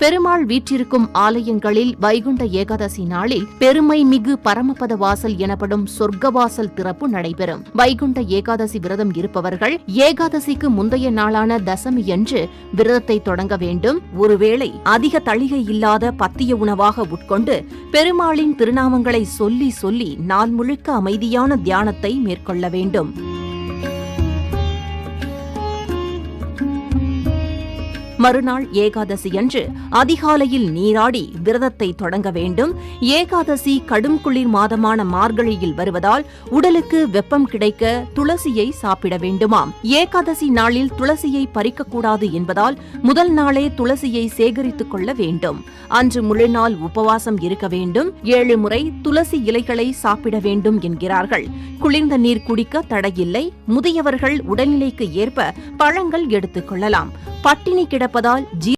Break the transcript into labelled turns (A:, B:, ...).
A: பெருமாள் வீற்றிருக்கும் ஆலயங்களில் வைகுண்ட ஏகாதசி நாளில் பெருமை மிகு பரமபத வாசல் எனப்படும் சொர்க்கவாசல் திறப்பு நடைபெறும். வைகுண்ட ஏகாதசி விரதம் இருப்பவர்கள் ஏகாதசிக்கு முந்தைய நாளான தசமியன்று விரதத்தை தொடங்க வேண்டும். ஒருவேளை அதிக தளிகை இல்லாத பத்திய உணவாக உட்கொண்டு பெருமாளின் திருநாமங்களை சொல்லி சொல்லி நாள் முழுக்க அமைதியான தியானத்தை மேற்கொள்ள வேண்டும். மறுநாள் ஏகாதசியன்று அதிகாலையில் நீராடி விரதத்தை தொடங்க வேண்டும். ஏகாதசி கடும் குளிர் மாதமான மார்கழியில் வருவதால் உடலுக்கு வெப்பம் கிடைக்க துளசியை சாப்பிட வேண்டுமாம். ஏகாதசி நாளில் துளசியை பறிக்கக்கூடாது என்பதால் முதல் நாளே துளசியை சேகரித்துக் கொள்ள வேண்டும். அன்று முழுநாள் உபவாசம் இருக்க வேண்டும். 7 முறை துளசி இலைகளை சாப்பிட வேண்டும் என்கிறார்கள். குளிர்ந்த நீர் குடிக்க தடையில்லை. முதியவர்கள் உடல்நிலைக்கு ஏற்ப பழங்கள் எடுத்துக் கொள்ளலாம். பட்டினி கிடப்பதால்